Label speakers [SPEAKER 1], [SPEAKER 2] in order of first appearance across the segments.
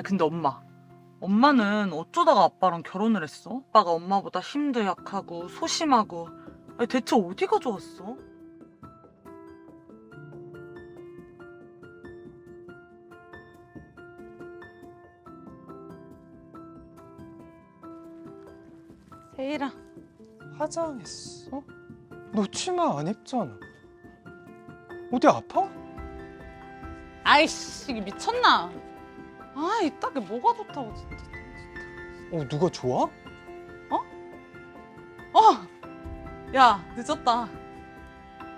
[SPEAKER 1] 근데 엄마는 어쩌다가 아빠랑 결혼을 했어? 아빠가 엄마보다 힘도 약하고 소심하고. 대체 어디가 좋았어? 세일아,
[SPEAKER 2] 화장했어? 너 치마 안 입잖아. 어디 아파?
[SPEAKER 1] 아이씨, 이게 미쳤나? 이따게 뭐가 좋다고 진짜.
[SPEAKER 2] 누가 좋아?
[SPEAKER 1] 야, 늦었다.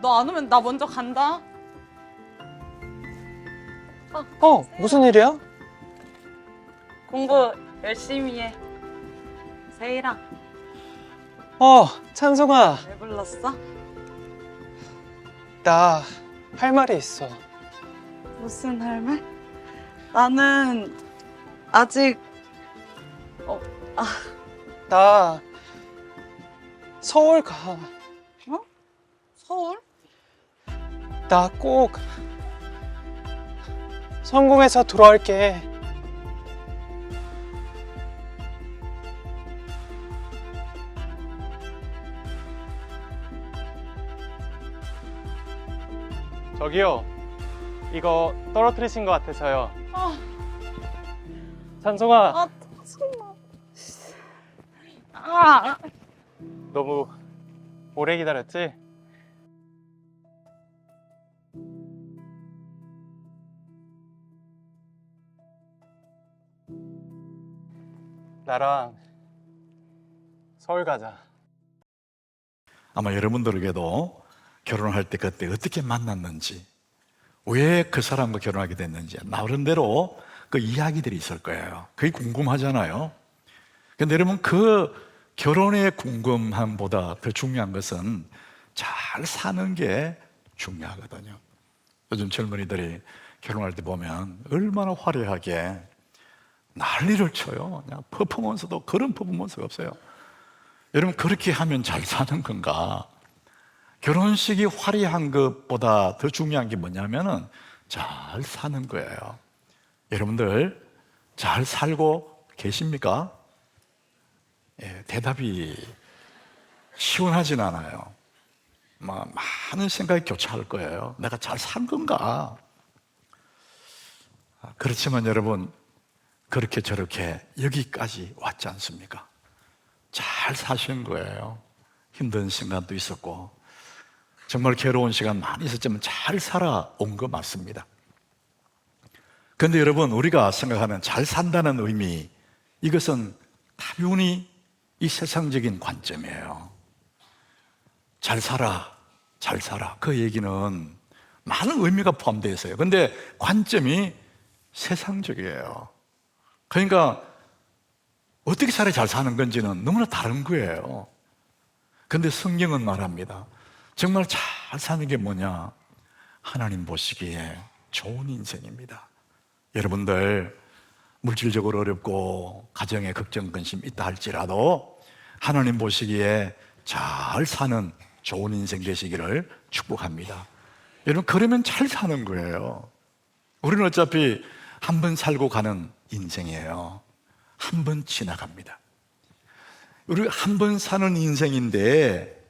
[SPEAKER 1] 너 안 오면 나 먼저 간다.
[SPEAKER 2] 무슨 일이야?
[SPEAKER 1] 공부 열심히 해. 세일아,
[SPEAKER 2] 찬송아,
[SPEAKER 1] 왜 불렀어?
[SPEAKER 2] 나 할 말이 있어.
[SPEAKER 1] 무슨 할 말? 나는 아직
[SPEAKER 2] 나 서울 가.
[SPEAKER 1] 서울?
[SPEAKER 2] 나 꼭 성공해서 돌아올게. 저기요, 이거 떨어뜨리신 것 같아서요. 찬송아,
[SPEAKER 1] 짜증나.
[SPEAKER 2] 너무 오래 기다렸지? 나랑 서울 가자.
[SPEAKER 3] 아마 여러분들에게도 결혼할 때 그때 어떻게 만났는지, 왜 그 사람과 결혼하게 됐는지 나름대로 그 이야기들이 있을 거예요. 그게 궁금하잖아요. 근데 여러분, 그 결혼의 궁금함보다 더 중요한 것은 잘 사는 게 중요하거든요. 요즘 젊은이들이 결혼할 때 보면 얼마나 화려하게 난리를 쳐요. 그냥 퍼포먼스도 그런 퍼포먼스가 없어요. 여러분, 그렇게 하면 잘 사는 건가? 결혼식이 화려한 것보다 더 중요한 게 뭐냐면은 잘 사는 거예요. 여러분들 잘 살고 계십니까? 대답이 시원하진 않아요. 많은 생각이 교차할 거예요. 내가 잘 산 건가? 그렇지만 여러분, 그렇게 저렇게 여기까지 왔지 않습니까? 잘 사신 거예요. 힘든 순간도 있었고 정말 괴로운 시간 많이 있었지만 잘 살아온 거 맞습니다. 그런데 여러분, 우리가 생각하는 잘 산다는 의미, 이것은 다분히 이 세상적인 관점이에요. 잘 살아, 잘 살아. 그 얘기는 많은 의미가 포함되어 있어요. 그런데 관점이 세상적이에요. 그러니까 어떻게 살아야 잘 사는 건지는 너무나 다른 거예요. 그런데 성경은 말합니다. 정말 잘 사는 게 뭐냐? 하나님 보시기에 좋은 인생입니다. 여러분들 물질적으로 어렵고 가정에 걱정 근심 있다 할지라도 하나님 보시기에 잘 사는 좋은 인생 되시기를 축복합니다. 여러분, 그러면 잘 사는 거예요. 우리는 어차피 한 번 살고 가는 인생이에요. 한 번 지나갑니다. 우리가 한 번 사는 인생인데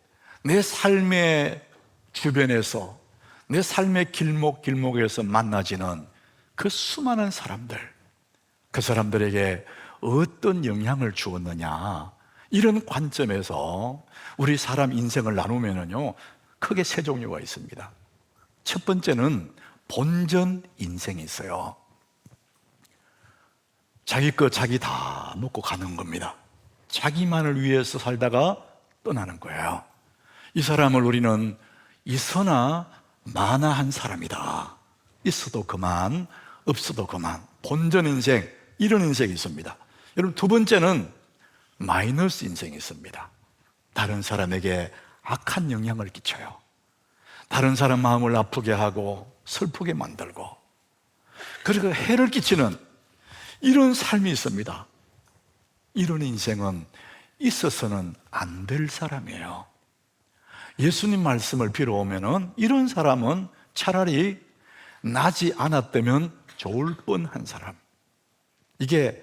[SPEAKER 3] 내 삶의 주변에서, 내 삶의 길목길목에서 만나지는 그 수많은 사람들, 그 사람들에게 어떤 영향을 주었느냐, 이런 관점에서 우리 사람 인생을 나누면요 크게 세 종류가 있습니다. 첫 번째는 본전 인생이 있어요. 자기 거 자기 다 먹고 가는 겁니다. 자기만을 위해서 살다가 떠나는 거예요. 이 사람을 우리는 있으나 마나한 사람이다. 있어도 그만, 없어도 그만. 본전 인생, 이런 인생이 있습니다. 여러분, 두 번째는 마이너스 인생이 있습니다. 다른 사람에게 악한 영향을 끼쳐요. 다른 사람 마음을 아프게 하고 슬프게 만들고, 그리고 해를 끼치는 이런 삶이 있습니다. 이런 인생은 있어서는 안 될 사람이에요. 예수님 말씀을 빌어오면은 이런 사람은 차라리 나지 않았다면 좋을 뻔한 사람. 이게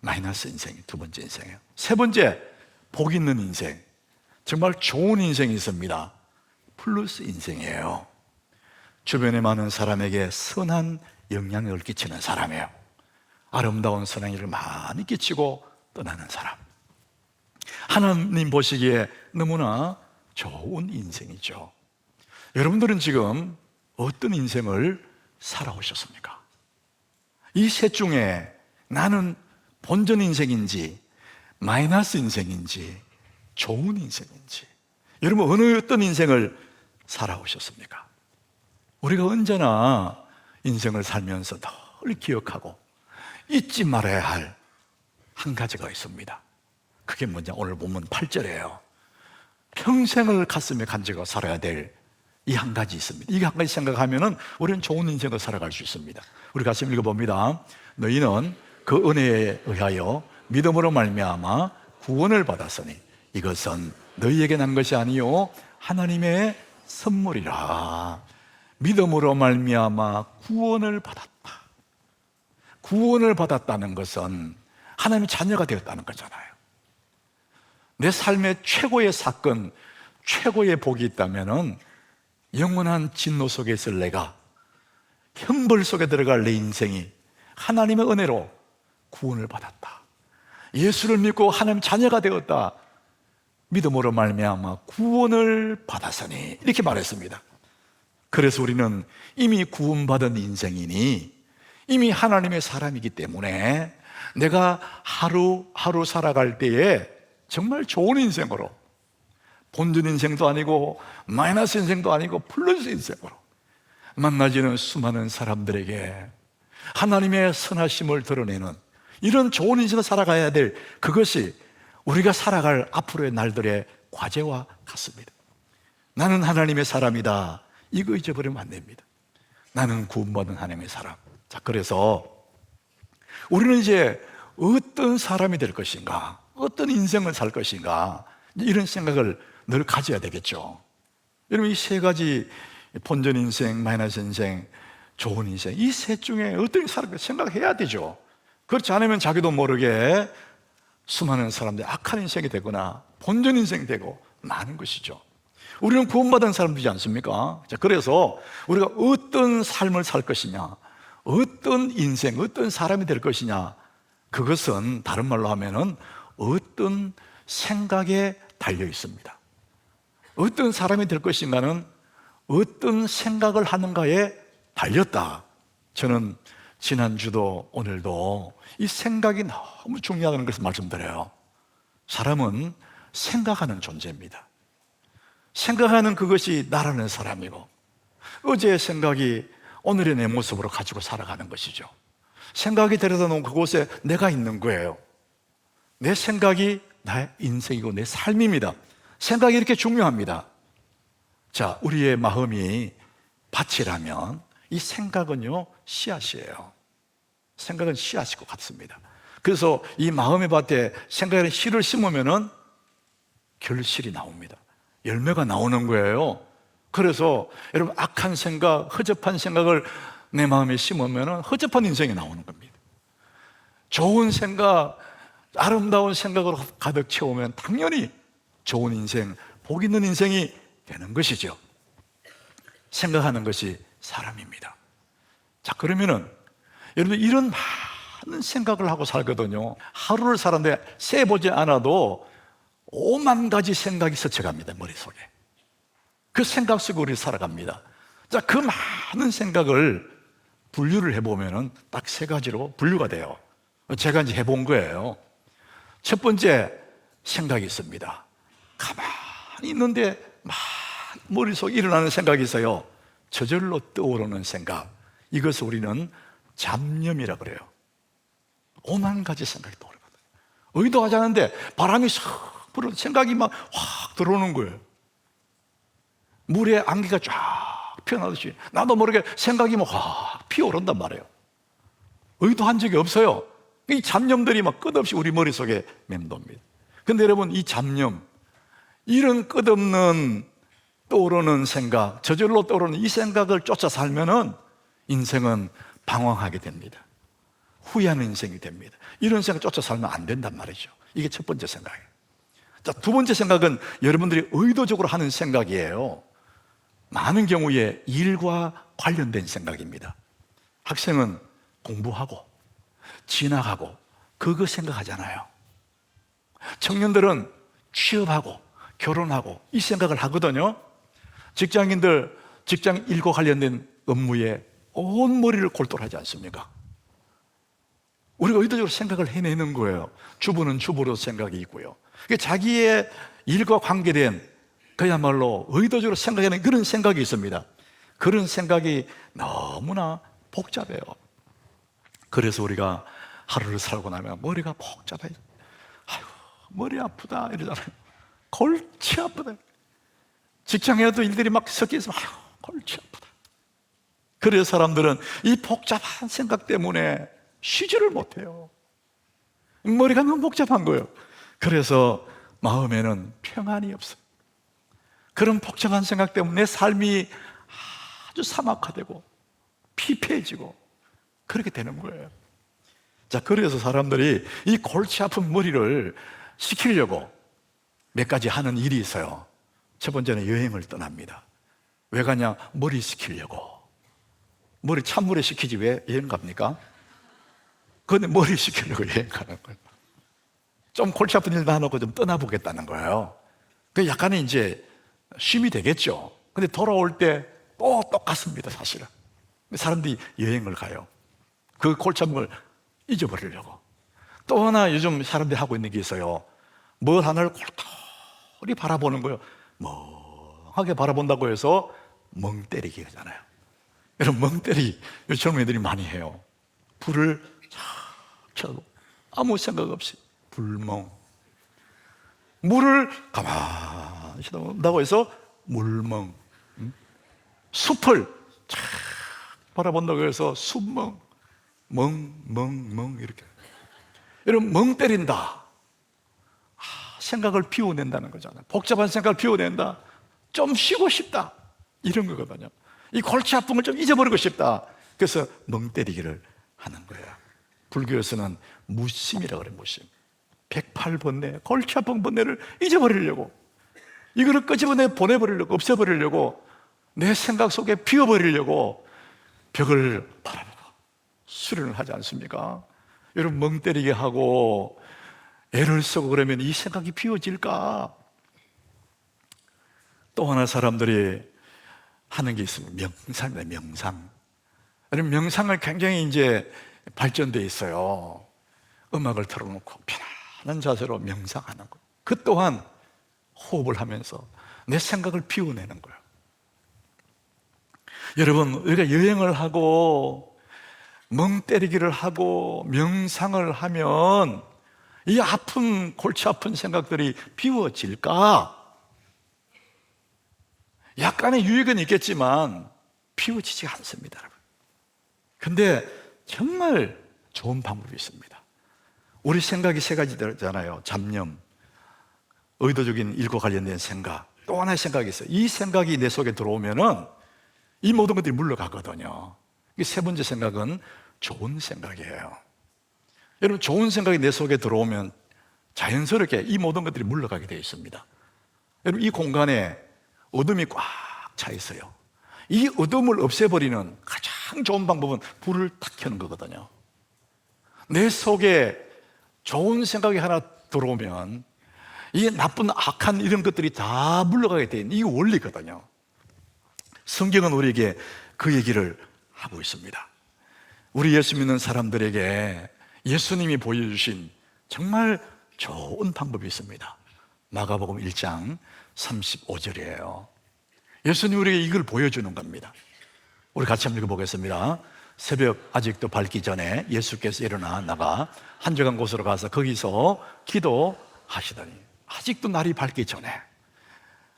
[SPEAKER 3] 마이너스 인생이 두 번째 인생이에요. 세 번째, 복 있는 인생. 정말 좋은 인생이 있습니다. 플러스 인생이에요. 주변에 많은 사람에게 선한 영향을 끼치는 사람이에요. 아름다운 선한 일을 많이 끼치고 떠나는 사람. 하나님 보시기에 너무나 좋은 인생이죠. 여러분들은 지금 어떤 인생을 살아오셨습니까? 이 셋 중에 나는 본전 인생인지 마이너스 인생인지 좋은 인생인지, 여러분 어느 어떤 인생을 살아오셨습니까? 우리가 언제나 인생을 살면서 늘 기억하고 잊지 말아야 할 한 가지가 있습니다. 그게 뭐냐? 오늘 본문 8절이에요. 평생을 가슴에 간직하고 살아야 될 이 한 가지 있습니다. 이 한 가지 생각하면 우리는 좋은 인생을 살아갈 수 있습니다. 우리 같이 읽어봅니다. 너희는 그 은혜에 의하여 믿음으로 말미암아 구원을 받았으니 이것은 너희에게 난 것이 아니요 하나님의 선물이라. 믿음으로 말미암아 구원을 받았다. 구원을 받았다는 것은 하나님의 자녀가 되었다는 거잖아요. 내 삶의 최고의 사건, 최고의 복이 있다면 영원한 진노 속에 있을 내가, 형벌 속에 들어갈 내 인생이 하나님의 은혜로 구원을 받았다. 예수를 믿고 하나님 자녀가 되었다. 믿음으로 말미암아 구원을 받았으니 이렇게 말했습니다. 그래서 우리는 이미 구원받은 인생이니 이미 하나님의 사람이기 때문에 내가 하루하루 살아갈 때에 정말 좋은 인생으로, 본전 인생도 아니고 마이너스 인생도 아니고 플러스 인생으로 만나지는 수많은 사람들에게 하나님의 선하심을 드러내는 이런 좋은 인생을 살아가야 될, 그것이 우리가 살아갈 앞으로의 날들의 과제와 같습니다. 나는 하나님의 사람이다, 이거 잊어버리면 안 됩니다. 나는 구원받은 하나님의 사람. 자, 그래서 우리는 이제 어떤 사람이 될 것인가, 어떤 인생을 살 것인가, 이런 생각을 늘 가져야 되겠죠. 여러분, 이 세 가지, 본전 인생, 마이너스 인생, 좋은 인생, 이 셋 중에 어떤 사람을 생각해야 되죠. 그렇지 않으면 자기도 모르게 수많은 사람들이 악한 인생이 되거나 본전 인생이 되고 많은 것이죠. 우리는 구원받은 사람들이지 않습니까? 자, 그래서 우리가 어떤 삶을 살 것이냐, 어떤 인생, 어떤 사람이 될 것이냐, 그것은 다른 말로 하면은 어떤 생각에 달려 있습니다. 어떤 사람이 될 것인가는 어떤 생각을 하는가에 달렸다. 저는 지난주도 오늘도 이 생각이 너무 중요하다는 것을 말씀드려요. 사람은 생각하는 존재입니다. 생각하는 그것이 나라는 사람이고, 어제의 생각이 오늘의 내 모습으로 가지고 살아가는 것이죠. 생각이 데려다 놓은 그곳에 내가 있는 거예요. 내 생각이 나의 인생이고 내 삶입니다. 생각이 이렇게 중요합니다. 자, 우리의 마음이 밭이라면 이 생각은요, 씨앗이에요. 생각은 씨앗이고 같습니다. 그래서 이 마음의 밭에 생각의 씨를 심으면은 결실이 나옵니다. 열매가 나오는 거예요. 그래서 여러분, 악한 생각, 허접한 생각을 내 마음에 심으면은 허접한 인생이 나오는 겁니다. 좋은 생각, 아름다운 생각으로 가득 채우면 당연히 좋은 인생, 복 있는 인생이 되는 것이죠. 생각하는 것이 사람입니다. 자, 그러면은 여러분, 이런 많은 생각을 하고 살거든요. 하루를 살았는데 세보지 않아도 5만 가지 생각이 스쳐갑니다, 머릿속에. 그 생각 속에 우리 살아갑니다. 자, 그 많은 생각을 분류를 해보면은 딱 세 가지로 분류가 돼요. 제가 이제 해본 거예요. 첫 번째 생각이 있습니다. 가만히 있는데 막 머릿속에 일어나는 생각이 있어요. 저절로 떠오르는 생각. 이것을 우리는 잡념이라 그래요. 5만 가지 생각이 떠오르거든요. 의도하지 않은데 바람이 싹 불어 생각이 막 확 들어오는 거예요. 물에 안개가 쫙 피어나듯이 나도 모르게 생각이 막 확 피어오른단 말이에요. 의도한 적이 없어요. 이 잡념들이 막 끝없이 우리 머릿속에 맴돕니다. 근데 여러분, 이 잡념, 이런 끝없는 떠오르는 생각, 저절로 떠오르는 이 생각을 쫓아 살면은 인생은 방황하게 됩니다. 후회하는 인생이 됩니다. 이런 생각 쫓아 살면 안 된단 말이죠. 이게 첫 번째 생각이에요. 자, 두 번째 생각은 여러분들이 의도적으로 하는 생각이에요. 많은 경우에 일과 관련된 생각입니다. 학생은 공부하고 진학하고 그거 생각하잖아요. 청년들은 취업하고 결혼하고 이 생각을 하거든요. 직장인들 직장 일과 관련된 업무에 온 머리를 골똘하지 않습니까? 우리가 의도적으로 생각을 해내는 거예요. 주부는 주부로 생각이 있고요. 자기의 일과 관계된 그야말로 의도적으로 생각하는 그런 생각이 있습니다. 그런 생각이 너무나 복잡해요. 그래서 우리가 하루를 살고 나면 머리가 복잡해요. 아이고, 머리 아프다 이러잖아요. 골치 아프다. 직장에도 일들이 막 섞여 있으면 아이고, 골치 아프다. 그래서 사람들은 이 복잡한 생각 때문에 쉬지를 못해요. 머리가 너무 복잡한 거예요. 그래서 마음에는 평안이 없어요. 그런 복잡한 생각 때문에 내 삶이 아주 사막화되고 피폐해지고 그렇게 되는 거예요. 자, 그래서 사람들이 이 골치 아픈 머리를 식히려고 몇 가지 하는 일이 있어요. 첫 번째는 여행을 떠납니다. 왜 가냐? 머리 식히려고. 머리 찬물에 식히지 왜 여행 갑니까? 그런데 머리 식히려고 여행 가는 거예요. 좀 골치 아픈 일도 안 하고 좀 떠나보겠다는 거예요. 그 약간의 이제 쉼이 되겠죠. 근데 돌아올 때 또 똑같습니다, 사실은. 사람들이 여행을 가요. 그 골치 아픈 걸 잊어버리려고. 또 하나 요즘 사람들이 하고 있는 게 있어요. 뭘 하나를 골똘히 바라보는 거예요. 멍하게 바라본다고 해서 멍 때리기 하잖아요. 여러분, 멍 때리기 요즘 애들이 많이 해요. 불을 쫙 켜고 아무 생각 없이 불멍. 물을 가만히 쳐다본다고 해서 물멍. 숲을 쫙 바라본다고 해서 숲멍. 멍 이렇게. 여러분, 멍 때린다. 생각을 비워낸다는 거잖아요. 복잡한 생각을 비워낸다. 좀 쉬고 싶다. 이런 거거든요. 이 골치 아픈 걸 좀 잊어버리고 싶다. 그래서 멍 때리기를 하는 거예요. 불교에서는 무심이라고 그래요. 무심. 108번뇌, 골치 아픈 번뇌를 잊어버리려고, 이거를 끄집어내 보내버리려고, 없애버리려고, 내 생각 속에 비워버리려고 벽을 바라보고 수련을 하지 않습니까? 여러분, 멍 때리게 하고 애를 쓰고 그러면 이 생각이 비워질까? 또 하나 사람들이 하는 게 있습니다. 명상입니다. 명상. 여러분, 명상을 굉장히 이제 발전되어 있어요. 음악을 틀어놓고 편안한 자세로 명상하는 거. 그 또한 호흡을 하면서 내 생각을 비워내는 거예요. 여러분, 우리가 여행을 하고 멍 때리기를 하고 명상을 하면 이 아픈, 골치 아픈 생각들이 비워질까? 약간의 유익은 있겠지만 비워지지 않습니다, 여러분. 근데 정말 좋은 방법이 있습니다. 우리 생각이 세 가지잖아요. 잡념, 의도적인 일과 관련된 생각, 또 하나의 생각이 있어요. 이 생각이 내 속에 들어오면은 이 모든 것들이 물러가거든요. 이 세 번째 생각은 좋은 생각이에요. 여러분, 좋은 생각이 내 속에 들어오면 자연스럽게 이 모든 것들이 물러가게 되어 있습니다. 여러분, 이 공간에 어둠이 꽉 차 있어요. 이 어둠을 없애버리는 가장 좋은 방법은 불을 탁 켜는 거거든요. 내 속에 좋은 생각이 하나 들어오면 이 나쁜 악한 이런 것들이 다 물러가게 되는 이 원리거든요. 성경은 우리에게 그 얘기를 하고 있습니다. 우리 예수 믿는 사람들에게 예수님이 보여주신 정말 좋은 방법이 있습니다. 마가복음 1장 35절이에요. 예수님 우리에게 이걸 보여주는 겁니다. 우리 같이 한번 읽어보겠습니다. 새벽 아직도 밝기 전에 예수께서 일어나 나가 한적한 곳으로 가서 거기서 기도하시더니, 아직도 날이 밝기 전에,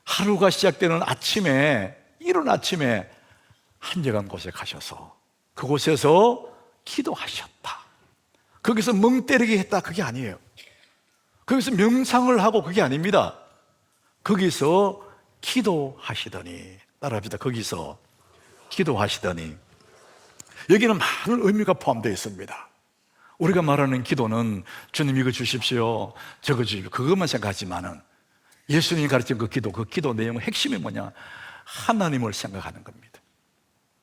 [SPEAKER 3] 하루가 시작되는 아침에, 이른 아침에 한적한 곳에 가셔서 그곳에서 기도하셨다. 거기서 멍 때리게 했다, 그게 아니에요. 거기서 명상을 하고 그게 아닙니다. 거기서 기도하시더니, 따라합시다. 거기서 기도하시더니. 여기는 많은 의미가 포함되어 있습니다. 우리가 말하는 기도는 주님 이거 주십시오, 저거 주십시오, 그것만 생각하지만은 예수님이 가르친 그 기도 내용의 핵심이 뭐냐? 하나님을 생각하는 겁니다.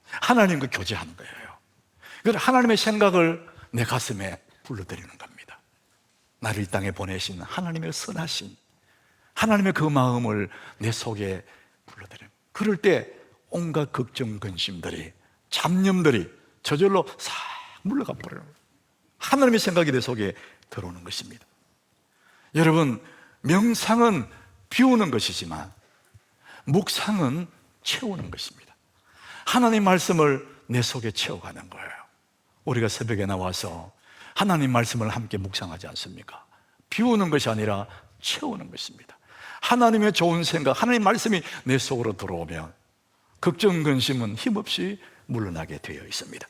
[SPEAKER 3] 하나님과 교제하는 거예요. 그래서 하나님의 생각을 내 가슴에 불러들이는 겁니다. 나를 이 땅에 보내신 하나님의 선하신 하나님의 그 마음을 내 속에 불러들여요. 그럴 때 온갖 걱정, 근심들이, 잡념들이 저절로 싹 물러가 버려요. 하나님의 생각이 내 속에 들어오는 것입니다. 여러분, 명상은 비우는 것이지만 묵상은 채우는 것입니다. 하나님 말씀을 내 속에 채워가는 거예요. 우리가 새벽에 나와서 하나님 말씀을 함께 묵상하지 않습니까? 비우는 것이 아니라 채우는 것입니다. 하나님의 좋은 생각, 하나님 말씀이 내 속으로 들어오면 걱정, 근심은 힘없이 물러나게 되어 있습니다.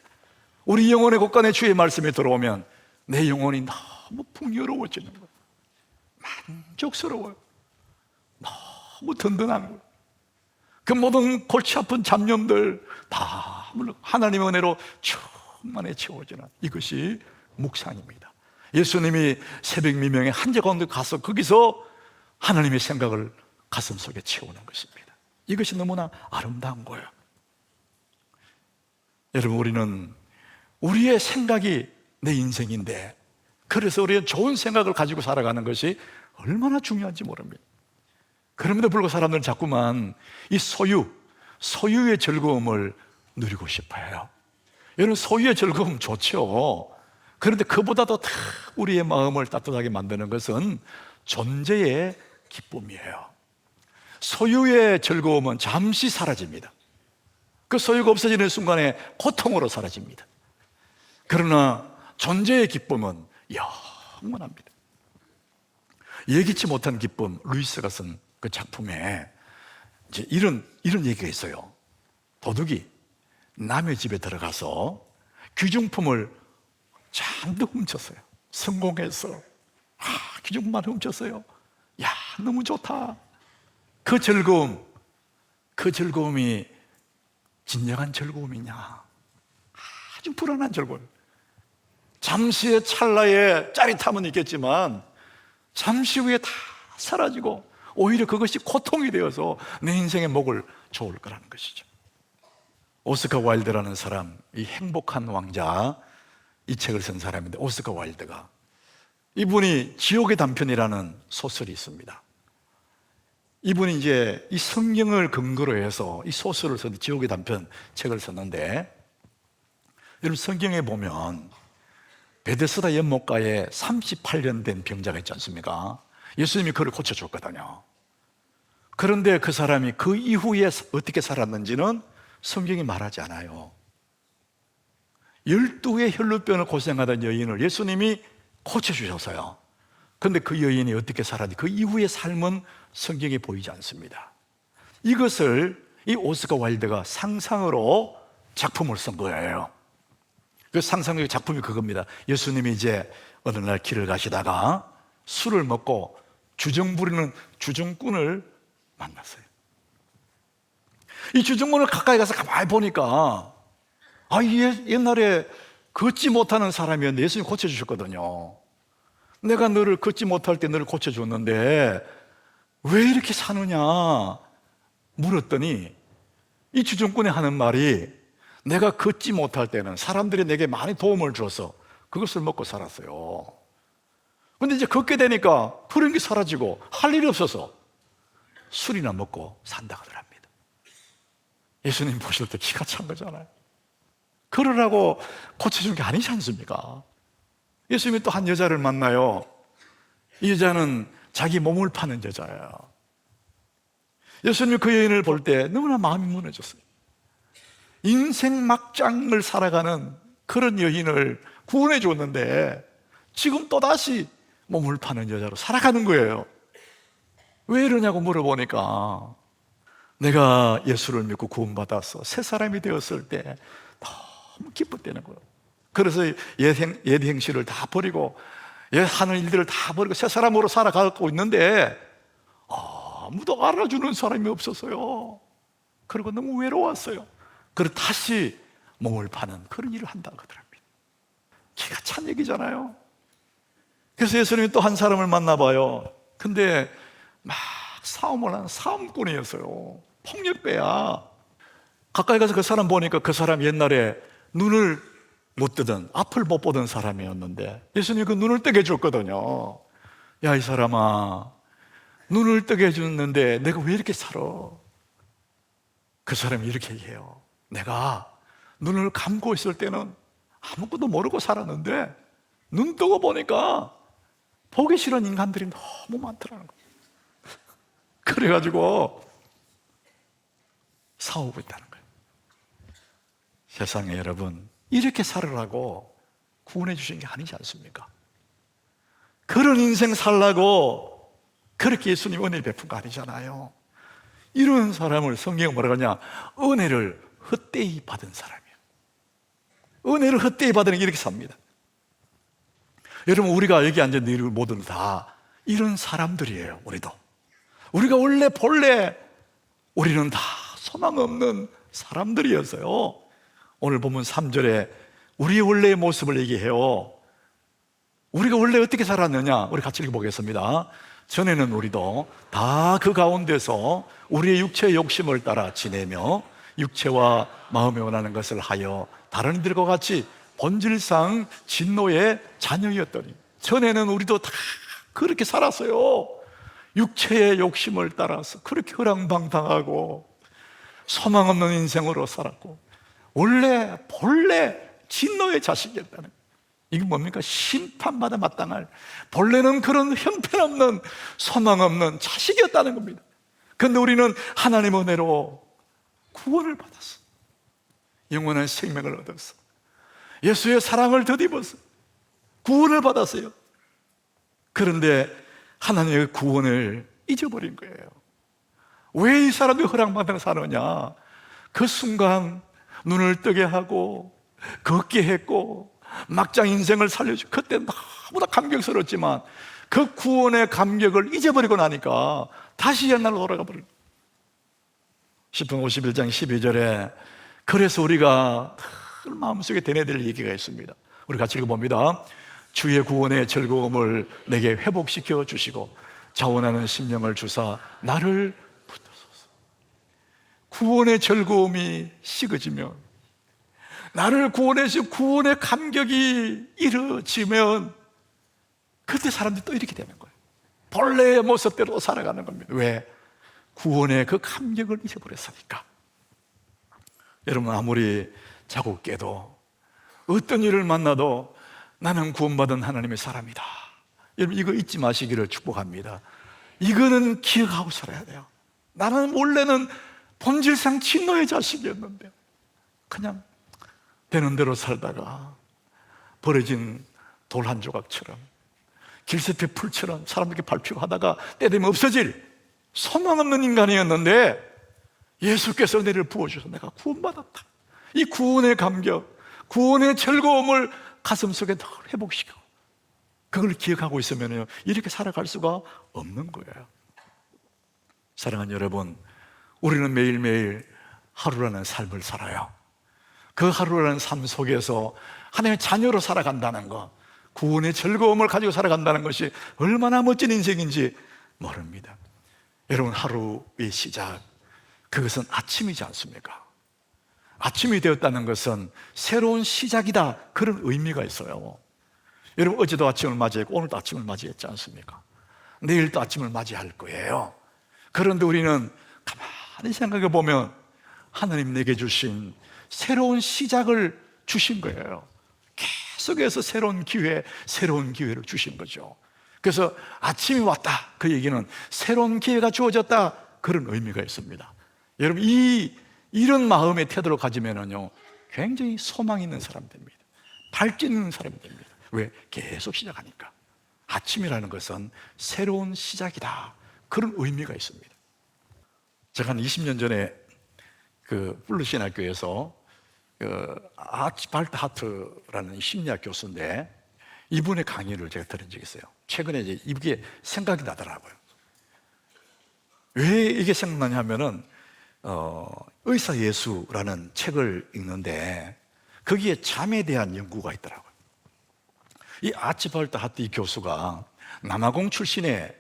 [SPEAKER 3] 우리 영혼의 곳간에 주의 말씀이 들어오면 내 영혼이 너무 풍요로워지는 거예요. 만족스러워요. 너무 든든한 거예요. 그 모든 골치 아픈 잡념들 다 하나님의 은혜로 충만히 채워지는 이것이 묵상입니다. 예수님이 새벽 미명에 한적한 데 가서 거기서 하나님의 생각을 가슴속에 채우는 것입니다. 이것이 너무나 아름다운 거예요. 여러분, 우리는 우리의 생각이 내 인생인데, 그래서 우리는 좋은 생각을 가지고 살아가는 것이 얼마나 중요한지 모릅니다. 그럼에도 불구하고 사람들은 자꾸만 이 소유의 즐거움을 누리고 싶어요. 여러분, 소유의 즐거움 좋죠. 그런데 그보다도 더 우리의 마음을 따뜻하게 만드는 것은 존재의 기쁨이에요. 소유의 즐거움은 잠시 사라집니다. 그 소유가 없어지는 순간에 고통으로 사라집니다. 그러나 존재의 기쁨은 영원합니다. 예기치 못한 기쁨, 루이스가 쓴 그 작품에 이제 이런 얘기가 있어요. 도둑이 남의 집에 들어가서 귀중품을 잔뜩 훔쳤어요. 성공해서 귀중품만 훔쳤어요. 야, 너무 좋다. 그 즐거움이 진정한 즐거움이냐? 아주 불안한 즐거움. 잠시의 찰나의 짜릿함은 있겠지만 잠시 후에 다 사라지고 오히려 그것이 고통이 되어서 내 인생의 목을 조을 거라는 것이죠. 오스카 와일드라는 사람, 이 행복한 왕자, 이 책을 쓴 사람인데, 오스카 와일드가, 이분이 지옥의 단편이라는 소설이 있습니다. 이분이 이제 이 성경을 근거로 해서 이 소설을 쓴 지옥의 단편 책을 썼는데, 여러분, 성경에 보면 베데스다 연못가에 38년 된 병자가 있지 않습니까? 예수님이 그를 고쳐줬거든요. 그런데 그 사람이 그 이후에 어떻게 살았는지는 성경이 말하지 않아요. 12의 혈루병을 고생하던 여인을 예수님이 고쳐주셨어요. 그런데 그 여인이 어떻게 살았는지, 그 이후의 삶은 성경에 보이지 않습니다. 이것을 이 오스카 와일드가 상상으로 작품을 쓴 거예요. 그 상상의 작품이 그겁니다. 예수님이 이제 어느 날 길을 가시다가 술을 먹고 주정 부리는 주정꾼을 만났어요. 이 주정꾼을 가까이 가서 가만히 보니까 옛날에 걷지 못하는 사람이었는데 예수님 고쳐주셨거든요. 내가 너를 걷지 못할 때 너를 고쳐줬는데 왜 이렇게 사느냐 물었더니 이 주정꾼이 하는 말이, 내가 걷지 못할 때는 사람들이 내게 많이 도움을 줘서 그것을 먹고 살았어요. 근데 이제 걷게 되니까 그런 게 사라지고 할 일이 없어서 술이나 먹고 산다고 하더랍니다. 예수님 보실 때 기가 찬 거잖아요. 그러라고 고쳐준 게 아니지 않습니까? 예수님이 또 한 여자를 만나요. 이 여자는 자기 몸을 파는 여자예요. 예수님이 그 여인을 볼 때 너무나 마음이 무너졌어요. 인생 막장을 살아가는 그런 여인을 구원해 줬는데 지금 또다시 몸을 파는 여자로 살아가는 거예요. 왜 이러냐고 물어보니까, 내가 예수를 믿고 구원받아서 새 사람이 되었을 때 너무 기뻤다는 거예요. 그래서 옛 행실을 다 버리고 옛 하는 일들을 다 버리고 새 사람으로 살아가고 있는데 아무도 알아주는 사람이 없었어요. 그리고 너무 외로웠어요. 그리고 다시 몸을 파는 그런 일을 한다고 하더랍니다. 기가 찬 얘기잖아요. 그래서 예수님이 또 한 사람을 만나봐요. 근데 막 싸움을 하는 싸움꾼이었어요. 폭력배야. 가까이 가서 그 사람 보니까 그 사람 옛날에 눈을 못 뜨던, 앞을 못 보던 사람이었는데 예수님이 그 눈을 뜨게 해줬거든요. 야, 이 사람아, 눈을 뜨게 해줬는데 내가 왜 이렇게 살아? 그 사람이 이렇게 얘기해요. 내가 눈을 감고 있을 때는 아무것도 모르고 살았는데 눈 뜨고 보니까 보기 싫은 인간들이 너무 많더라는 거예요. 그래가지고 싸우고 있다는 거예요. 세상에 여러분, 이렇게 살으라고 구원해 주신 게 아니지 않습니까? 그런 인생 살라고 그렇게 예수님 은혜를 베푼 거 아니잖아요. 이런 사람을 성경은 뭐라고 하냐? 은혜를 헛되이 받은 사람이에요. 은혜를 헛되이 받으니 이렇게 삽니다. 여러분, 우리가 여기 앉은 이 모두는 다 이런 사람들이에요. 우리가 원래 본래 우리는 다 소망 없는 사람들이었어요. 오늘 보면 3절에 우리의 원래의 모습을 얘기해요. 우리가 원래 어떻게 살았느냐? 우리 같이 읽어보겠습니다. 전에는 우리도 다 그 가운데서 우리의 육체의 욕심을 따라 지내며 육체와 마음에 원하는 것을 하여 다른 이들과 같이 본질상 진노의 자녀였더니, 전에는 우리도 다 그렇게 살았어요. 육체의 욕심을 따라서 그렇게 허랑방탕하고 소망 없는 인생으로 살았고 본래 진노의 자식이었다는 거예요. 이게 뭡니까? 심판받아 마땅할, 본래는 그런 형편없는 소망 없는 자식이었다는 겁니다. 그런데 우리는 하나님 은혜로 구원을 받았어. 영원한 생명을 얻었어. 예수의 사랑을 덧입었어. 구원을 받았어요. 그런데 하나님의 구원을 잊어버린 거예요. 왜 이 사람이 허랑방탕 사느냐? 그 순간 눈을 뜨게 하고 걷게 했고 막장 인생을 살려주고, 그때 너무나 감격스러웠지만 그 구원의 감격을 잊어버리고 나니까 다시 옛날로 돌아가 버린 거예요. 시편 51장 12절에 그래서 우리가 마음속에 되뇌야 될 얘기가 있습니다. 우리 같이 읽어봅니다. 주의 구원의 즐거움을 내게 회복시켜 주시고 자원하는 심령을 주사 나를 붙드소서. 구원의 즐거움이 식어지면, 나를 구원해서 구원의 감격이 이루어지면 그때 사람들이 또 이렇게 되는 거예요. 본래의 모습대로 살아가는 겁니다. 왜? 구원의 그 감격을 잊어버렸으니까. 여러분, 아무리 자고 깨도 어떤 일을 만나도 나는 구원받은 하나님의 사람이다, 여러분 이거 잊지 마시기를 축복합니다. 이거는 기억하고 살아야 돼요. 나는 원래는 본질상 진노의 자식이었는데 그냥 되는 대로 살다가 버려진 돌 한 조각처럼, 길숲의 풀처럼 사람들에게 밟히고 하다가 때 되면 없어질 소망 없는 인간이었는데 예수께서 은혜를 부어주셔서 내가 구원받았다. 이 구원의 감격, 구원의 즐거움을 가슴속에 늘 회복시켜 그걸 기억하고 있으면 이렇게 살아갈 수가 없는 거예요. 사랑하는 여러분, 우리는 매일매일 하루라는 삶을 살아요. 그 하루라는 삶 속에서 하나님의 자녀로 살아간다는 것, 구원의 즐거움을 가지고 살아간다는 것이 얼마나 멋진 인생인지 모릅니다. 여러분, 하루의 시작, 그것은 아침이지 않습니까? 아침이 되었다는 것은 새로운 시작이다, 그런 의미가 있어요. 여러분, 어제도 아침을 맞이했고 오늘도 아침을 맞이했지 않습니까? 내일도 아침을 맞이할 거예요. 그런데 우리는 가만히 생각해 보면 하나님 내게 주신 새로운 시작을 주신 거예요. 계속해서 새로운 기회를 주신 거죠. 그래서 아침이 왔다, 그 얘기는 새로운 기회가 주어졌다, 그런 의미가 있습니다. 여러분, 이런 마음의 태도를 가지면은요, 굉장히 소망 있는 사람 됩니다. 발전 있는 사람이 됩니다. 왜? 계속 시작하니까. 아침이라는 것은 새로운 시작이다, 그런 의미가 있습니다. 제가 한 20년 전에 그 플루신학교에서 아치발트 하트라는 심리학 교수인데 이분의 강의를 제가 들은 적이 있어요. 최근에 이제 이게 생각이 나더라고요. 왜 이게 생각나냐면은 의사 예수라는 책을 읽는데 거기에 잠에 대한 연구가 있더라고요. 이 아치발트 하티 교수가 남아공 출신의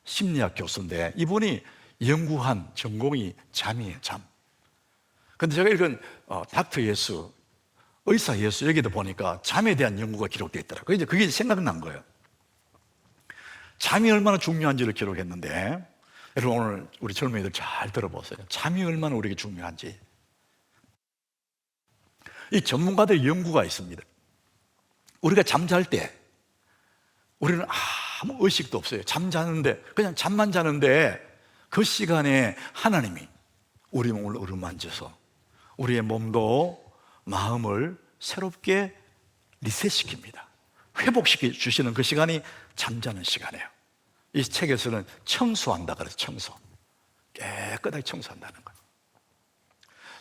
[SPEAKER 3] 심리학 교수인데 이분이 연구한 전공이 잠이에요, 잠. 근데 제가 읽은 닥터 예수, 의사 예수 여기도 보니까 잠에 대한 연구가 기록되어 있더라고요. 이제 그게 생각난 거예요. 잠이 얼마나 중요한지를 기록했는데, 여러분 오늘 우리 젊은이들 잘 들어보세요. 잠이 얼마나 우리에게 중요한지. 이 전문가들의 연구가 있습니다. 우리가 잠잘 때 우리는 아무 의식도 없어요. 잠자는데, 그냥 잠만 자는데 그 시간에 하나님이 우리 몸을 어루만져서 우리의 몸도 마음을 새롭게 리셋시킵니다. 회복시켜 주시는 그 시간이 잠자는 시간이에요. 이 책에서는 청소한다 그래서 청소, 깨끗하게 청소한다는 거예요.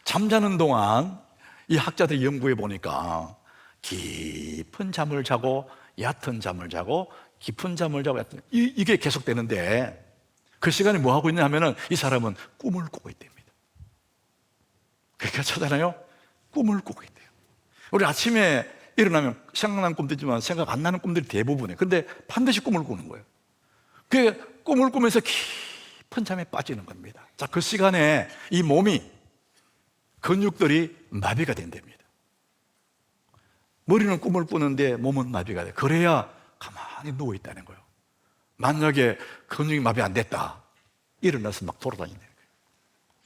[SPEAKER 3] 잠자는 동안 이 학자들이 연구해 보니까 깊은 잠을 자고 얕은 잠을 자고 깊은 잠을 자고 얕은, 이게 계속되는데 그 시간에 뭐 하고 있냐 하면은 이 사람은 꿈을 꾸고 있답니다. 그러니까 찾아나요? 꿈을 꾸고 있대요. 우리 아침에 일어나면 생각나는 꿈도 있지만 생각 안 나는 꿈들이 대부분이에요. 근데 반드시 꿈을 꾸는 거예요. 그 꿈을 꾸면서 깊은 잠에 빠지는 겁니다. 자, 그 시간에 이 몸이, 근육들이 마비가 된답니다. 머리는 꿈을 꾸는데 몸은 마비가 돼. 그래야 가만히 누워 있다는 거예요. 만약에 근육이 마비 안 됐다, 일어나서 막 돌아다니는 거예요.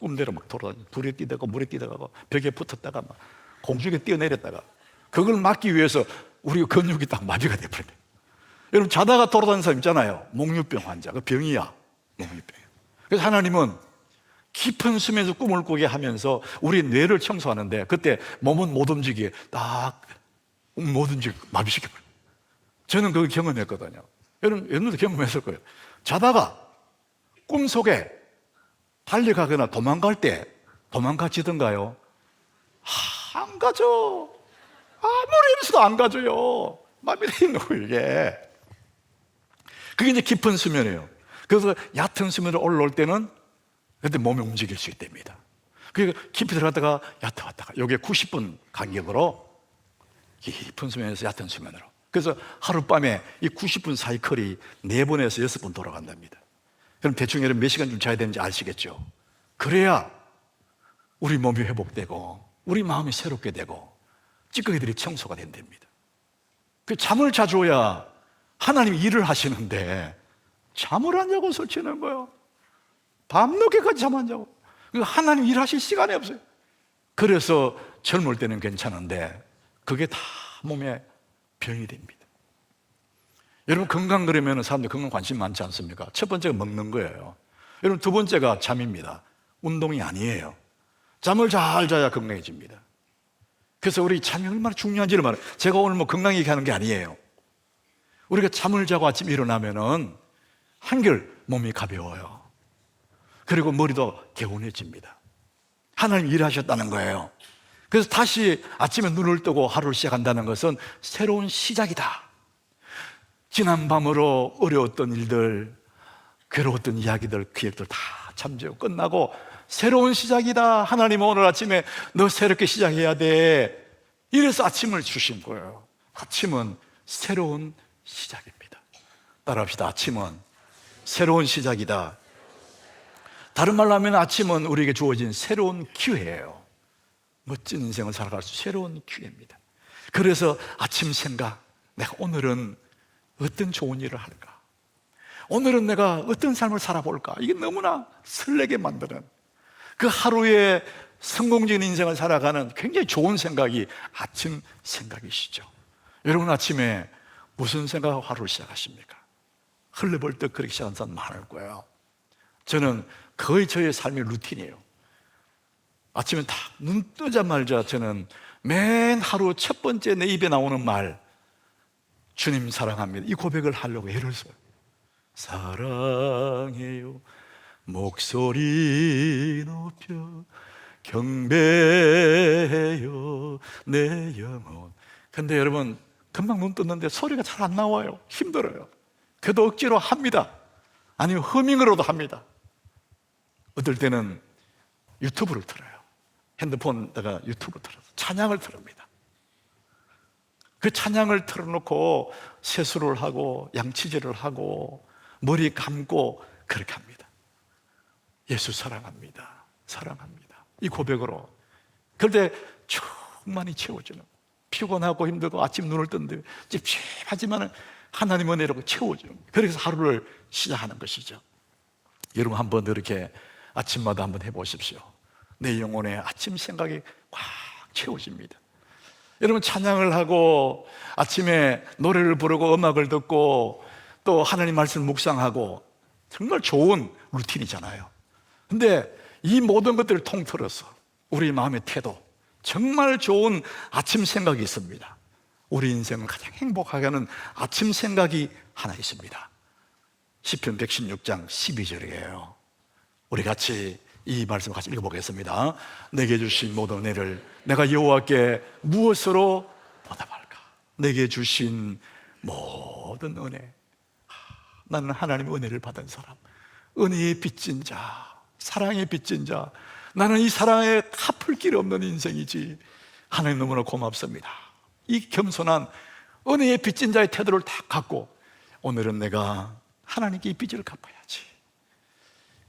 [SPEAKER 3] 꿈대로 막 돌아다니고, 불에 뛰다가 물에 뛰다가 벽에 붙었다가 막 공중에 뛰어내렸다가, 그걸 막기 위해서 우리 근육이 딱 마비가 돼버려요. 여러분 자다가 돌아다니는 사람 있잖아요. 목류병 환자, 그 병이야, 목류병. 그래서 하나님은 깊은 숨에서 꿈을 꾸게 하면서 우리 뇌를 청소하는데, 그때 몸은 못 움직이게 딱 못 움직이게 마비시켜버려요. 저는 그걸 경험했거든요. 여러분도 경험했을 거예요. 자다가 꿈속에 달려가거나 도망갈 때 도망가지던가요? 안 가죠. 아무리 해서도 안 가져요. 마비돼 있는 거예요, 이게. 그게 이제 깊은 수면이에요. 그래서 얕은 수면으로 올라올 때는 그때 몸이 움직일 수 있답니다. 그러니까 깊이 들어갔다가 얕아왔다가, 이게 90분 간격으로 깊은 수면에서 얕은 수면으로. 그래서 하룻밤에 이 90분 사이클이 4번에서 6번 돌아간답니다. 그럼 대충 여러분 몇 시간 좀 자야 되는지 아시겠죠? 그래야 우리 몸이 회복되고 우리 마음이 새롭게 되고 찌꺼기들이 청소가 된답니다. 그 잠을 자줘야 하나님이 일을 하시는데 잠을 안 자고 설치는 거예요. 밤늦게까지 잠 안 자고. 하나님 일하실 시간이 없어요. 그래서 젊을 때는 괜찮은데 그게 다 몸에 병이 됩니다. 여러분 건강 그러면 사람들 건강 관심 많지 않습니까? 첫 번째가 먹는 거예요. 여러분 두 번째가 잠입니다. 운동이 아니에요. 잠을 잘 자야 건강해집니다. 그래서 우리 잠이 얼마나 중요한지를 말해요. 제가 오늘 뭐 건강 얘기하는 게 아니에요. 우리가 잠을 자고 아침에 일어나면은 한결 몸이 가벼워요. 그리고 머리도 개운해집니다. 하나님 일하셨다는 거예요. 그래서 다시 아침에 눈을 뜨고 하루를 시작한다는 것은 새로운 시작이다. 지난 밤으로 어려웠던 일들, 괴로웠던 이야기들, 기획들 다 잠재워 끝나고 새로운 시작이다. 하나님은 오늘 아침에 너 새롭게 시작해야 돼. 이래서 아침을 주신 거예요. 아침은 새로운 시작입니다. 따라합시다. 아침은 새로운 시작이다. 다른 말로 하면 아침은 우리에게 주어진 새로운 기회예요. 멋진 인생을 살아갈 수 새로운 기회입니다. 그래서 아침 생각, 내가 오늘은 어떤 좋은 일을 할까? 오늘은 내가 어떤 삶을 살아볼까? 이게 너무나 설레게 만드는, 그 하루의 성공적인 인생을 살아가는 굉장히 좋은 생각이 아침 생각이시죠. 여러분 아침에 무슨 생각하고 하루를 시작하십니까? 흘려벌떡 그렇게 시작하는 사람 많을 거예요. 저는 거의 저의 삶의 루틴이에요. 아침에 딱 눈 뜨자마자 저는 맨 하루 첫 번째 내 입에 나오는 말, 주님 사랑합니다, 이 고백을 하려고 애를 써요. 사랑해요 목소리 높여 경배해요 내 영혼. 근데 여러분 금방 눈 떴는데 소리가 잘 안 나와요. 힘들어요. 그래도 억지로 합니다. 아니면 허밍으로도 합니다. 어떨 때는 유튜브를 틀어요. 핸드폰에다가 유튜브 틀어서 찬양을 틀습니다. 그 찬양을 틀어놓고 세수를 하고 양치질을 하고 머리 감고 그렇게 합니다. 예수 사랑합니다. 사랑합니다. 이 고백으로. 그럴 때 충만히 채워주는, 피곤하고 힘들고 아침 눈을 떴는데 찝찝하지만 하나님 은혜로 채워주는, 그래서 하루를 시작하는 것이죠. 여러분 한번 이렇게 아침마다 한번 해보십시오. 내 영혼의 아침 생각이 꽉 채워집니다. 여러분 찬양을 하고 아침에 노래를 부르고 음악을 듣고 또 하나님 말씀을 묵상하고 정말 좋은 루틴이잖아요. 근데 이 모든 것들을 통틀어서 우리 마음의 태도, 정말 좋은 아침 생각이 있습니다. 우리 인생을 가장 행복하게 하는 아침 생각이 하나 있습니다. 시편 116장 12절이에요. 우리 같이 이 말씀 같이 읽어보겠습니다. 내게 주신 모든 은혜를 내가 여호와께 무엇으로 보답할까? 내게 주신 모든 은혜. 나는 하나님의 은혜를 받은 사람, 은혜의 빚진 자, 사랑의 빚진 자, 나는 이 사랑에 갚을 길이 없는 인생이지. 하나님 너무나 고맙습니다. 이 겸손한 은혜의 빚진 자의 태도를 다 갖고 오늘은 내가 하나님께 이 빚을 갚아야지.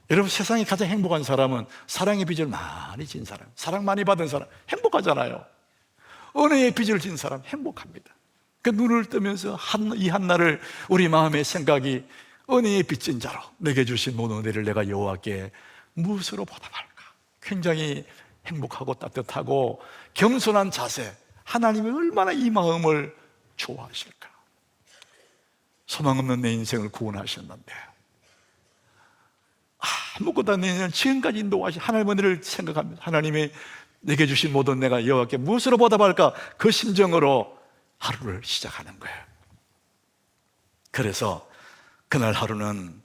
[SPEAKER 3] 여러분 세상에 가장 행복한 사람은 사랑의 빚을 많이 진 사람, 사랑 많이 받은 사람 행복하잖아요. 은혜의 빚을 진 사람 행복합니다. 그 눈을 뜨면서 이 한날을 우리 마음의 생각이 은혜의 빚진 자로 내게 주신 모든 은혜를 내가 여호와께 무엇으로 보답할까? 굉장히 행복하고 따뜻하고 겸손한 자세, 하나님이 얼마나 이 마음을 좋아하실까? 소망 없는 내 인생을 구원하셨는데 아무것도 안 되는 지금까지 인도하신 하나님의 은혜를 생각합니다. 하나님이 내게 주신 모든 내가 여호와께 무엇으로 보답할까? 그 심정으로 하루를 시작하는 거예요. 그래서 그날 하루는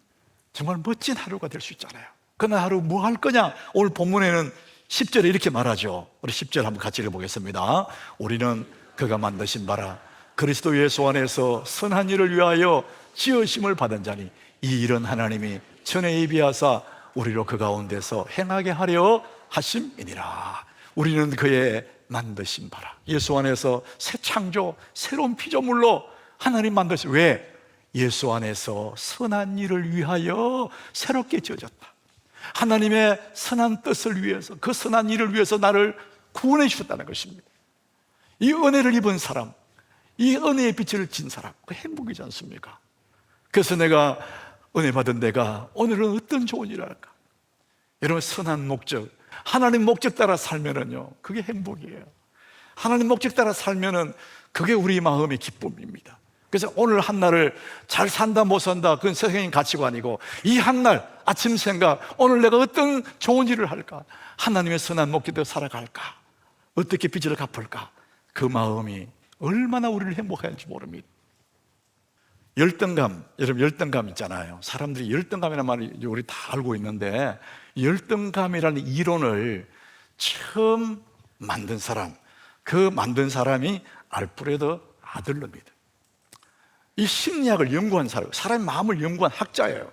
[SPEAKER 3] 정말 멋진 하루가 될 수 있잖아요. 그날 하루 뭐 할 거냐? 오늘 본문에는 10절에 이렇게 말하죠. 우리 10절 한번 같이 읽어보겠습니다. 우리는 그가 만드신 바라 그리스도 예수 안에서 선한 일을 위하여 지으심을 받은 자니 이 일은 하나님이 전에 예비하사 우리로 그 가운데서 행하게 하려 하심이니라. 우리는 그의 만드신 바라, 예수 안에서 새 창조, 새로운 피조물로 하나님 만드신, 왜? 예수 안에서 선한 일을 위하여 새롭게 지어졌다. 하나님의 선한 뜻을 위해서, 그 선한 일을 위해서 나를 구원해 주셨다는 것입니다. 이 은혜를 입은 사람, 이 은혜의 빛을 진 사람, 그 행복이지 않습니까? 그래서 내가 은혜 받은 내가 오늘은 어떤 좋은 일을 할까? 여러분 선한 목적, 하나님 목적 따라 살면은요 그게 행복이에요. 하나님 목적 따라 살면은 그게 우리 마음의 기쁨입니다. 그래서 오늘 한날을 잘 산다 못 산다 그건 세상의 가치관이고, 이 한날 아침 생각, 오늘 내가 어떤 좋은 일을 할까? 하나님의 선한 목적대로 살아갈까? 어떻게 빚을 갚을까? 그 마음이 얼마나 우리를 행복하게 할지 모릅니다. 열등감, 여러분 열등감 있잖아요. 사람들이 열등감이라는 말을 우리 다 알고 있는데, 열등감이라는 이론을 처음 만든 사람, 그 만든 사람이 알프레드 아들러입니다. 이 심리학을 연구한 사람, 사람의 마음을 연구한 학자예요.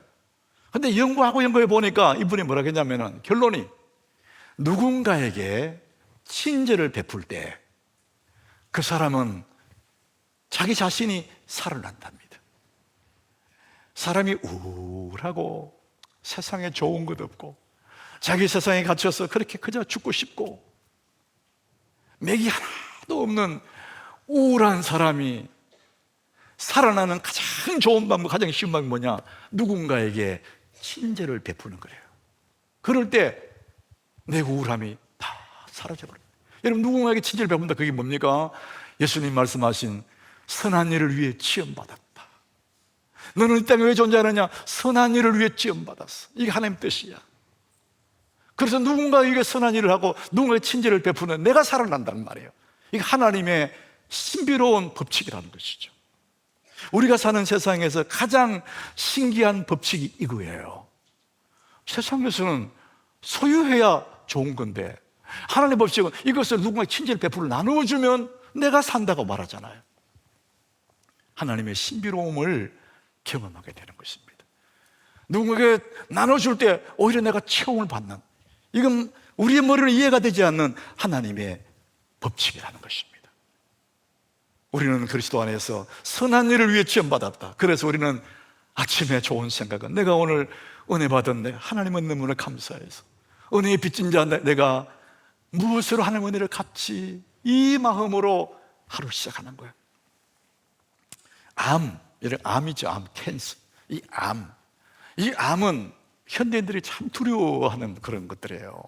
[SPEAKER 3] 근데 연구해 보니까 이분이 뭐라 했냐면은, 결론이 누군가에게 친절을 베풀 때 그 사람은 자기 자신이 살아난답니다. 사람이 우울하고 세상에 좋은 것 없고 자기 세상에 갇혀서 그렇게 그저 죽고 싶고 맥이 하나도 없는 우울한 사람이 살아나는 가장 좋은 방법, 가장 쉬운 방법이 뭐냐? 누군가에게 친절을 베푸는 거예요. 그럴 때 내 우울함이 다 사라져버려요. 여러분 누군가에게 친절을 베푼다, 그게 뭡니까? 예수님 말씀하신 선한 일을 위해 지음받았다. 너는 이 땅에 왜 존재하느냐? 선한 일을 위해 지음받았어. 이게 하나님 뜻이야. 그래서 누군가에게 선한 일을 하고 누군가에게 친절을 베푸는 내가 살아난다는 말이에요. 이게 하나님의 신비로운 법칙이라는 것이죠. 우리가 사는 세상에서 가장 신기한 법칙이 이거예요. 세상에서는 소유해야 좋은 건데 하나님의 법칙은 이것을 누군가에게 친절 베풀어 나누어주면 내가 산다고 말하잖아요. 하나님의 신비로움을 경험하게 되는 것입니다. 누군가에게 나눠줄 때 오히려 내가 체험을 받는, 이건 우리의 머리는 이해가 되지 않는 하나님의 법칙이라는 것입니다. 우리는 그리스도 안에서 선한 일을 위해 지원받았다. 그래서 우리는 아침에 좋은 생각은 내가 오늘 은혜 받았네, 하나님은 너무나 감사해서 은혜의 빚진 자 내가 무엇으로 하나님 은혜를 갚지, 이 마음으로 하루 시작하는 거예요. 암이죠. 암, 캔서. 이 암은 현대인들이 참 두려워하는 그런 것들이에요.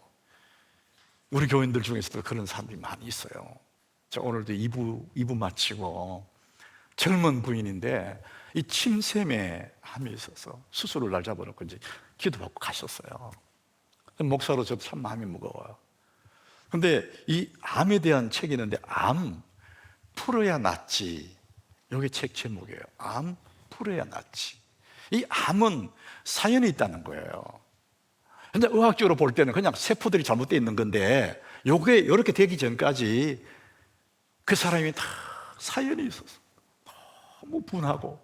[SPEAKER 3] 우리 교인들 중에서도 그런 사람들이 많이 있어요. 저 오늘도 2부 마치고 젊은 부인인데 이 침샘에 암이 있어서 수술을 날 잡아놓고 이제 기도받고 가셨어요. 목사로 저 참 마음이 무거워요. 근데 이 암에 대한 책이 있는데 암 풀어야 낫지, 이게 책 제목이에요. 암 풀어야 낫지. 이 암은 사연이 있다는 거예요. 근데 의학적으로 볼 때는 그냥 세포들이 잘못되어 있는 건데, 요게 이렇게 되기 전까지 그 사람이 다 사연이 있어서 너무 분하고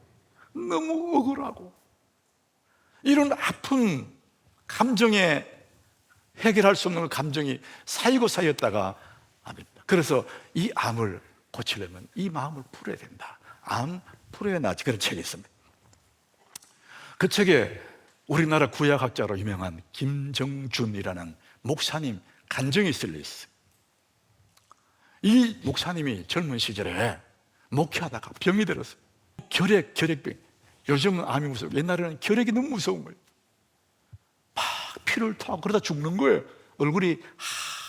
[SPEAKER 3] 너무 억울하고 이런 아픈 감정에 해결할 수 없는 감정이 쌓였다가 암입니다. 그래서 이 암을 고치려면 이 마음을 풀어야 된다. 암 풀어야 낫지. 그런 책이 있습니다. 그 책에 우리나라 구약학자로 유명한 김정준이라는 목사님 간증이 실려 있어요. 이 목사님이 젊은 시절에 목회하다가 병이 들었어요. 결핵병. 요즘은 암이 무서워요. 옛날에는 결핵이 너무 무서운 거예요. 막 피를 토하고 그러다 죽는 거예요. 얼굴이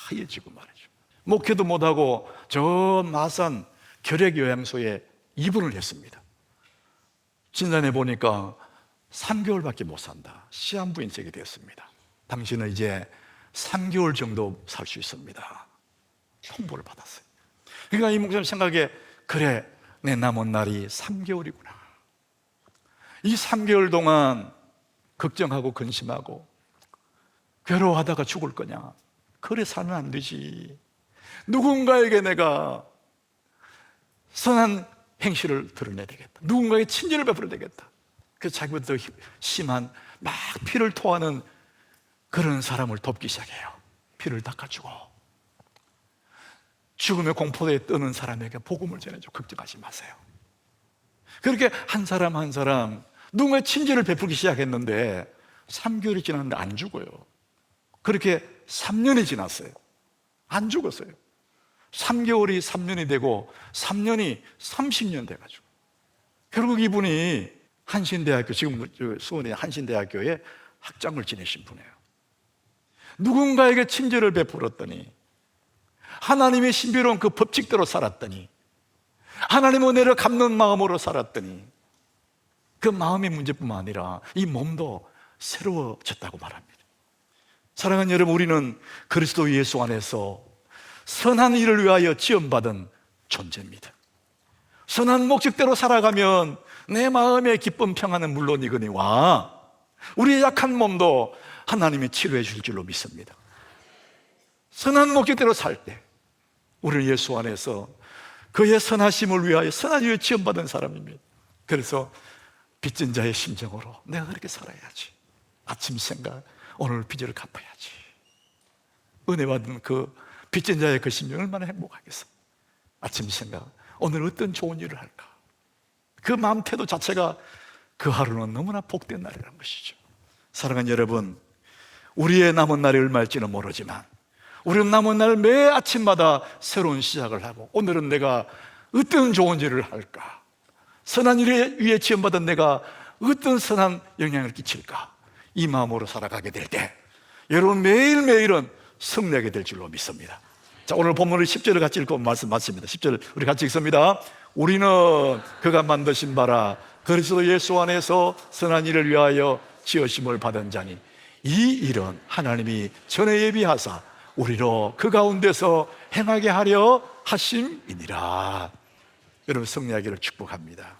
[SPEAKER 3] 하얘지고 말이죠. 목회도 못하고 저 마산 결핵요양소에 입원을 했습니다. 진단해 보니까 3개월밖에 못 산다. 시한부인색이 되었습니다. 당신은 이제 3개월 정도 살 수 있습니다. 통보를 받았어요. 그러니까 이 목사님 생각에, 그래, 내 남은 날이 3개월이구나. 이 3개월 동안 걱정하고 근심하고 괴로워하다가 죽을 거냐? 그래 살면 안 되지. 누군가에게 내가 선한 행실을 드러내야 되겠다. 누군가에게 친절을 베풀어야 되겠다. 그래서 자기보다 더 심한 막 피를 토하는 그런 사람을 돕기 시작해요. 피를 닦아주고 죽음의 공포대에 떠는 사람에게 복음을 전해줘. 걱정하지 마세요. 그렇게 한 사람 한 사람 누군가의 친절을 베풀기 시작했는데 3개월이 지났는데 안 죽어요. 그렇게 3년이 지났어요. 안 죽었어요. 3개월이 3년이 되고 3년이 30년 돼가지고 결국 이분이 한신대학교, 지금 수원의 한신대학교에 학장을 지내신 분이에요. 누군가에게 친절을 베풀었더니, 하나님의 신비로운 그 법칙대로 살았더니, 하나님의 은혜를 갚는 마음으로 살았더니 그 마음의 문제뿐만 아니라 이 몸도 새로워졌다고 말합니다. 사랑하는 여러분, 우리는 그리스도 예수 안에서 선한 일을 위하여 지원받은 존재입니다. 선한 목적대로 살아가면 내 마음의 기쁨 평안은 물론이거니와 우리의 약한 몸도 하나님이 치료해 줄 줄로 믿습니다. 선한 목적대로 살 때 우리는 예수 안에서 그의 선하심을 위하여 선한 일을 지원받은 사람입니다. 그래서 빚진 자의 심정으로 내가 그렇게 살아야지. 아침 생각, 오늘 빚을 갚아야지. 은혜 받은 그 빚진 자의 그 심정 얼마나 행복하겠어. 아침 생각, 오늘 어떤 좋은 일을 할까. 그 마음 태도 자체가 그 하루는 너무나 복된 날이라는 것이죠. 사랑하는 여러분, 우리의 남은 날이 얼마일지는 모르지만 우리는 남은 날 매 아침마다 새로운 시작을 하고, 오늘은 내가 어떤 좋은 일을 할까, 선한 일에 위해 지원받은 내가 어떤 선한 영향을 끼칠까, 이 마음으로 살아가게 될 때 여러분 매일매일은 승리하게 될 줄로 믿습니다. 자, 오늘 본문을 10절을 같이 읽고 말씀 마칩니다. 10절 우리 같이 읽습니다. 우리는 그가 만드신 바라 그리스도 예수 안에서 선한 일을 위하여 지으심을 받은 자니 이 일은 하나님이 전에 예비하사 우리로 그 가운데서 행하게 하려 하심이니라. 여러분 승리하기를 축복합니다.